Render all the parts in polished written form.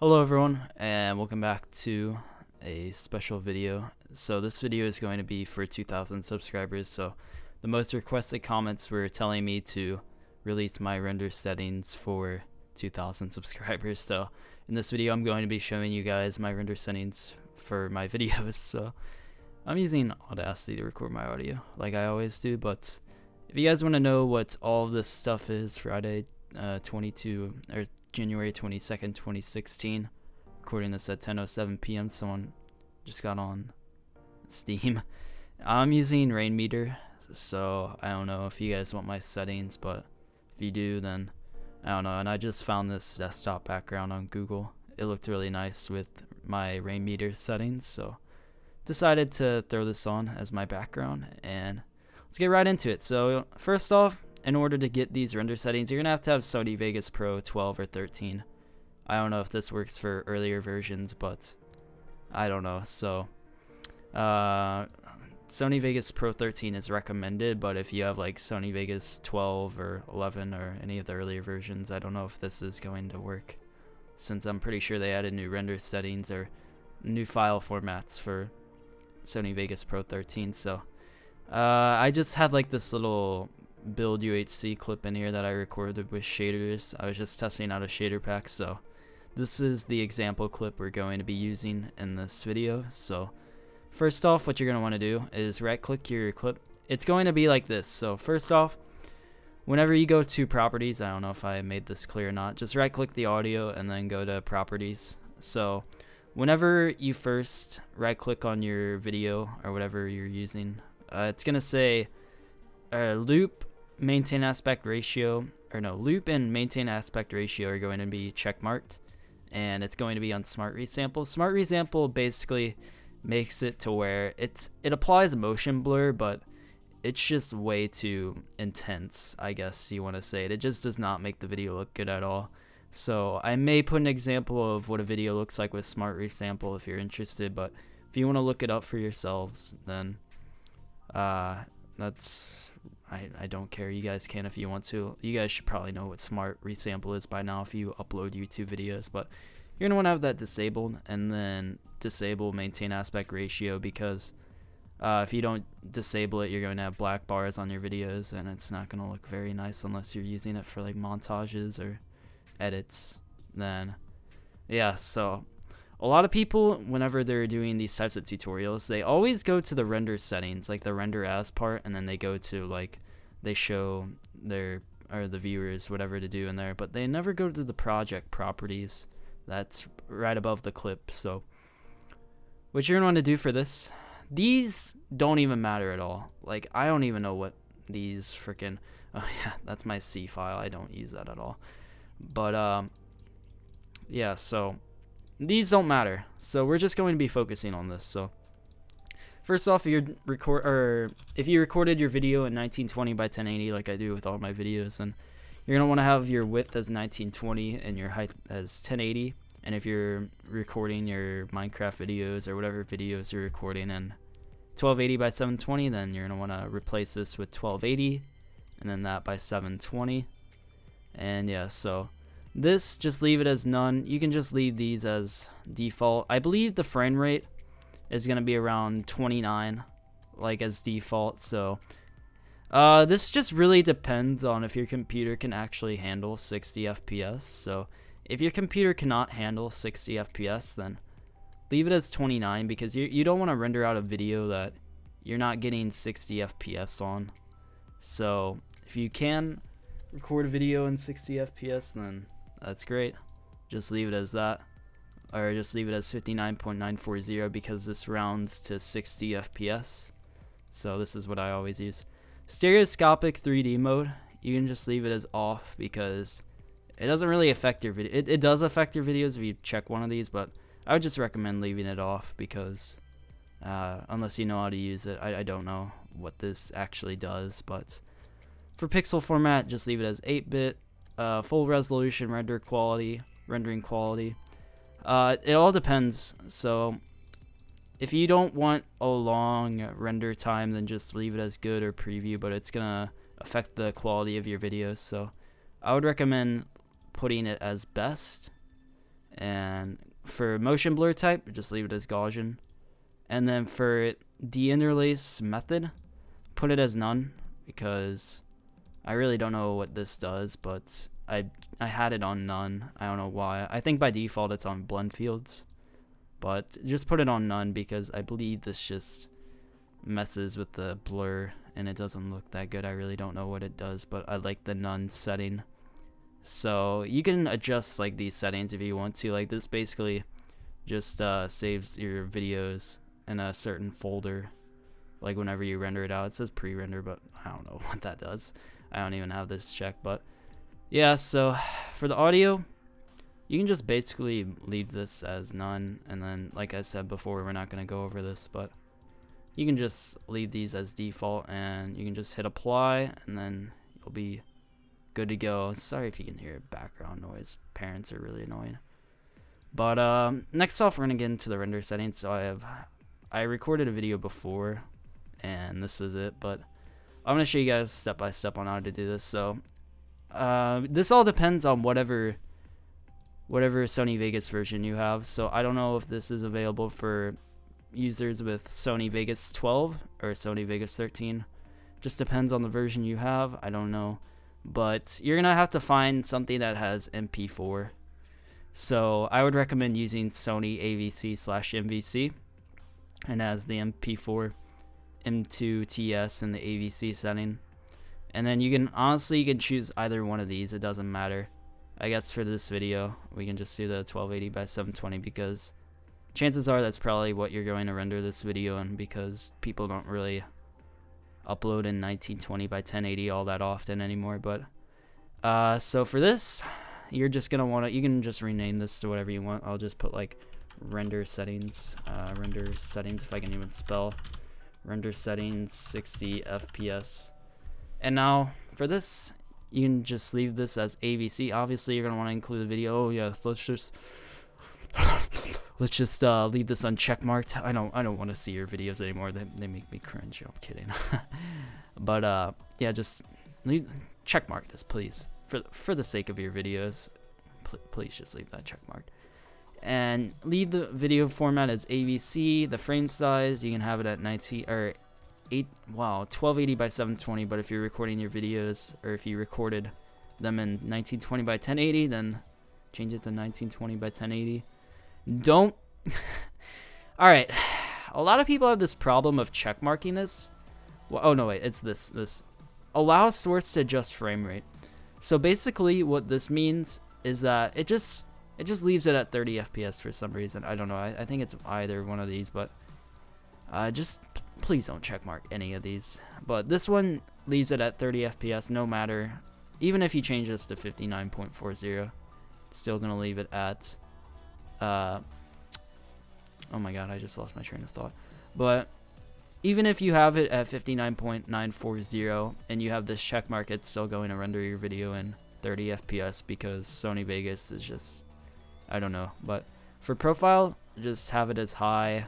Hello everyone, and welcome back to a special video. So this video is going to be for 2,000 subscribers. So the most requested comments were telling me to release my render settings for 2,000 subscribers. So in this video I'm going to be showing you guys my render settings for my videos. So I'm using Audacity to record my audio like I always do, but if you guys want to know what all of this stuff is, Friday 22 or January 22nd, 2016. Recording this at 10:07 p.m. Someone just got on Steam. I'm using Rainmeter, so I don't know if you guys want my settings, but if you do, then I don't know. And I just found this desktop background on Google. It looked really nice with my Rainmeter settings, so decided to throw this on as my background, and let's get right into it. So first off, in order to get these render settings, you're gonna have to have Sony Vegas Pro 12 or 13. I don't know if this works for earlier versions, but I don't know. So Sony Vegas Pro 13 is recommended, but if you have like Sony Vegas 12 or 11 or any of the earlier versions, I don't know if this is going to work, since I'm pretty sure they added new render settings or new file formats for Sony Vegas Pro 13. So I just had like this little build UHC clip in here that I recorded with shaders. I was just testing out a shader pack, so this is the example clip we're going to be using in this video. So first off, what you're going to want to do is right click your clip. It's going to be like this. So first off, whenever you go to properties, I don't know if I made this clear or not, just right click the audio and then go to properties. So whenever you first right click on your video or whatever you're using, it's going to say loop, maintain aspect ratio, or no, loop and maintain aspect ratio are going to be check marked, and it's going to be on smart resample. Smart resample basically makes it to where it applies motion blur, but it's just way too intense, I guess you want to say it. It just does not make the video look good at all. So I may put an example of what a video looks like with smart resample if you're interested, but if you want to look it up for yourselves, then that's I don't care. You guys can if you want to. You guys should probably know what smart resample is by now if you upload YouTube videos, but you're gonna want to have that disabled, and then disable maintain aspect ratio, because if you don't disable it, you're going to have black bars on your videos, and it's not going to look very nice unless you're using it for like montages or edits. Then yeah, so a lot of people, whenever they're doing these types of tutorials, they always go to the render settings, like the render as part, and then they go to like, they show their, or the viewers, whatever to do in there, but they never go to the project properties. That's right above the clip. So what you're gonna want to do for this, these don't even matter at all. Like, I don't even know what these freaking, oh yeah, that's my C file. I don't use that at all. But yeah, so these don't matter. So we're just going to be focusing on this. So first off, if you recorded your video in 1920 by 1080 like I do with all my videos, then you're gonna want to have your width as 1920 and your height as 1080. And if you're recording your Minecraft videos or whatever videos you're recording in 1280 by 720, then you're gonna want to replace this with 1280 and then that by 720. And yeah, so this, just leave it as none. You can just leave these as default. I believe the frame rate is going to be around 29, like as default. So this just really depends on if your computer can actually handle 60 FPS. So if your computer cannot handle 60 FPS, then leave it as 29, because you don't want to render out a video that you're not getting 60 FPS on. So if you can record a video in 60 FPS, then that's great. Just leave it as that, or just leave it as 59.940, because this rounds to 60 FPS. So this is what I always use. Stereoscopic 3D mode, you can just leave it as off, because it doesn't really affect your video. It does affect your videos if you check one of these, but I would just recommend leaving it off, because unless you know how to use it, I don't know what this actually does. But for pixel format, just leave it as 8-bit. Full resolution rendering quality. It all depends. So if you don't want a long render time, then just leave it as good or preview, but it's gonna affect the quality of your videos. So I would recommend putting it as best, And for motion blur type, just leave it as Gaussian. And then for deinterlace method, put it as none, because I really don't know what this does, but I had it on none. I don't know why. I think by default it's on blend fields, but just put it on none because I believe this just messes with the blur and it doesn't look that good. I really don't know what it does, but I like the none setting. So you can adjust like these settings if you want to. Like this basically just saves your videos in a certain folder, like whenever you render it out. It says pre-render, but I don't know what that does. I don't even have this checked. But yeah, so for the audio, you can just basically leave this as none, and then like I said before, we're not going to go over this, but you can just leave these as default, and you can just hit apply, and then you'll be good to go. Sorry if you can hear background noise. Parents are really annoying. But next off, we're going to get into the render settings. So I recorded a video before, and this is it, but I'm going to show you guys step by step on how to do this. So this all depends on whatever Sony Vegas version you have. So I don't know if this is available for users with Sony Vegas 12 or Sony Vegas 13. Just depends on the version you have. I don't know, but you're gonna have to find something that has MP4. So I would recommend using Sony AVC/MVC, and as the MP4 M2 TS in the AVC setting. And then you can choose either one of these. It doesn't matter. I guess for this video, we can just do the 1280 by 720 because chances are that's probably what you're going to render this video in, because people don't really upload in 1920 by 1080 all that often anymore. But so for this, you're just gonna want to, you can just rename this to whatever you want. I'll just put like render settings if I can even spell. Render settings 60 FPS. And now for this, you can just leave this as AVC. Obviously, you're gonna want to include the video. Oh yeah, let's just leave this uncheckmarked. I don't want to see your videos anymore. They make me cringe. I'm kidding. But yeah, just checkmark this, please, for the sake of your videos. Please just leave that checkmarked. And leave the video format as AVC. The frame size, you can have it at 1280 by 720, but if you're recording your videos, or if you recorded them in 1920 by 1080, then change it to 1920 by 1080. Don't all right, a lot of people have this problem of check marking this. Well, oh no, wait, it's this allow source to adjust frame rate. So basically what this means is that it just leaves it at 30 FPS for some reason. I don't know. I think it's either one of these, but just please don't checkmark any of these. But this one leaves it at 30 FPS no matter. Even if you change this to 59.40, it's still going to leave it at... oh my god, I just lost my train of thought. But even if you have it at 59.940 and you have this checkmark, it's still going to render your video in 30 FPS because Sony Vegas is just... I don't know. But for profile, just have it as high.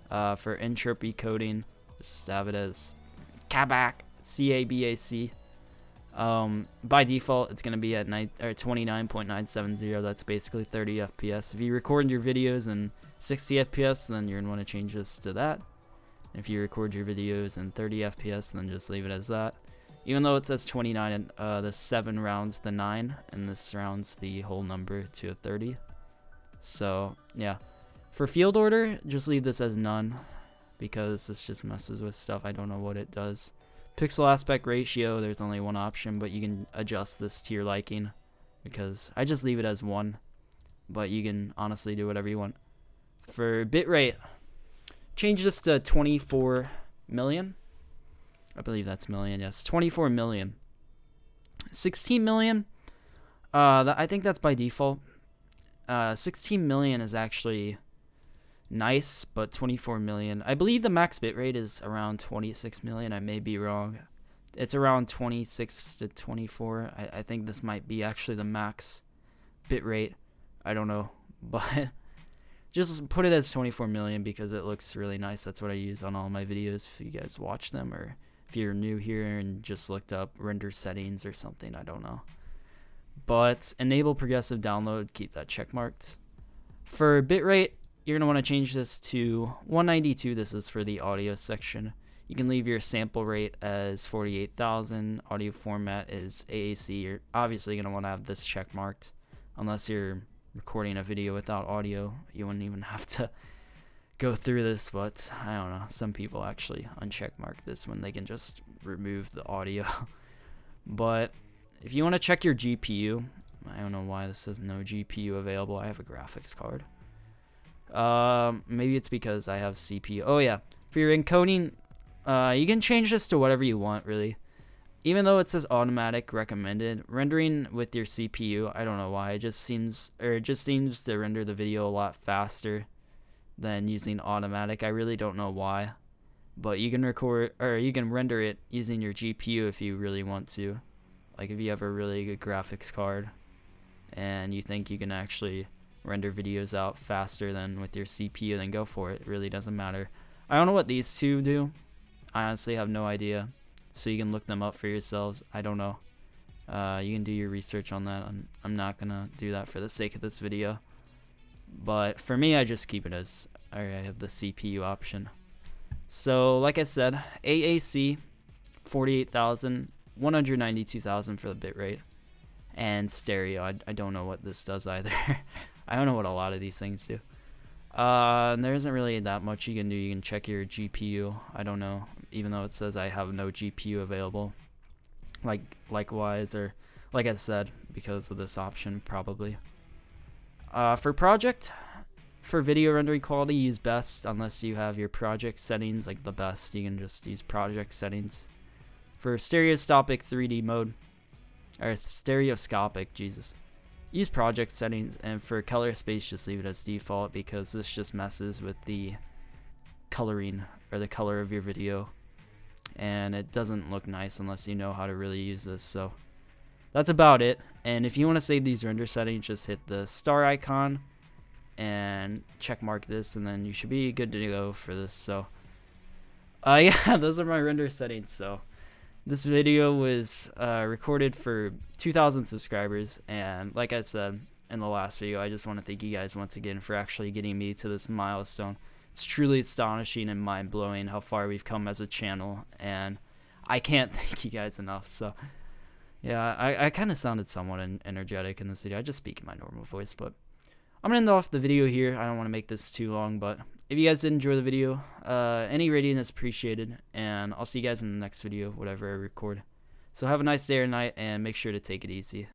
For entropy coding, just have it as CABAC, CABAC. By default, it's going to be at 29.970. That's basically 30 FPS. If you record your videos in 60 FPS, then you're going to want to change this to that. If you record your videos in 30 FPS, then just leave it as that. Even though it says 29, the 7 rounds the 9, and this rounds the whole number to a 30. So, yeah. For field order, just leave this as none, because this just messes with stuff. I don't know what it does. Pixel aspect ratio, there's only one option, but you can adjust this to your liking, because I just leave it as 1, but you can honestly do whatever you want. For bitrate, change this to 24 million. I believe that's million, yes. 24 million. 16 million, I think that's by default. 16 million is actually nice, but 24 million, I believe the max bitrate is around 26 million. I may be wrong. It's around 26 to 24. I think this might be actually the max bitrate. I don't know, but just put it as 24 million because it looks really nice. That's what I use on all my videos if you guys watch them, or if you're new here and just looked up render settings or something. I don't know. But enable progressive download, keep that check marked. For bitrate, you're going to want to change this to 192. This is for the audio section. You can leave your sample rate as 48,000. Audio format is AAC. You're obviously going to want to have this check marked. Unless you're recording a video without audio, you wouldn't even have to go through this, but I don't know. Some people actually uncheck mark this when they can just remove the audio. But if you want to check your GPU, I don't know why this says no GPU available. I have a graphics card. Maybe it's because I have CPU. Oh yeah, for your encoding, you can change this to whatever you want, really. Even though it says automatic recommended, rendering with your CPU, I don't know why, it just seems to render the video a lot faster than using automatic. I really don't know why, but you can render it using your GPU if you really want to. Like if you have a really good graphics card and you think you can actually render videos out faster than with your CPU, then go for it. It really doesn't matter. I don't know what these two do. I honestly have no idea. So you can look them up for yourselves. I don't know. You can do your research on that. I'm not gonna do that for the sake of this video. But for me, I just keep it as I have the CPU option. So like I said, AAC 48,000, 192,000 for the bitrate, and stereo. I don't know what this does either. I don't know what a lot of these things do. There isn't really that much you can do. You can check your GPU. I don't know, even though it says I have no GPU available. Likewise, or like I said, because of this option, probably. For project, for video rendering quality, use best unless you have your project settings like the best. You can just use project settings. For stereoscopic 3D mode, or stereoscopic, Jesus. Use project settings, and for color space, just leave it as default because this just messes with the coloring or the color of your video, and it doesn't look nice unless you know how to really use this. So that's about it. And if you want to save these render settings, just hit the star icon and check mark this, and then you should be good to go for this. So yeah, those are my render settings. So this video was recorded for 2,000 subscribers, and like I said in the last video, I just want to thank you guys once again for actually getting me to this milestone. It's truly astonishing and mind-blowing how far we've come as a channel, and I can't thank you guys enough. So yeah, I kind of sounded somewhat energetic in this video. I just speak in my normal voice, but I'm gonna end off the video here. I don't want to make this too long, but if you guys did enjoy the video, any rating is appreciated, and I'll see you guys in the next video, whatever I record. So have a nice day or night, and make sure to take it easy.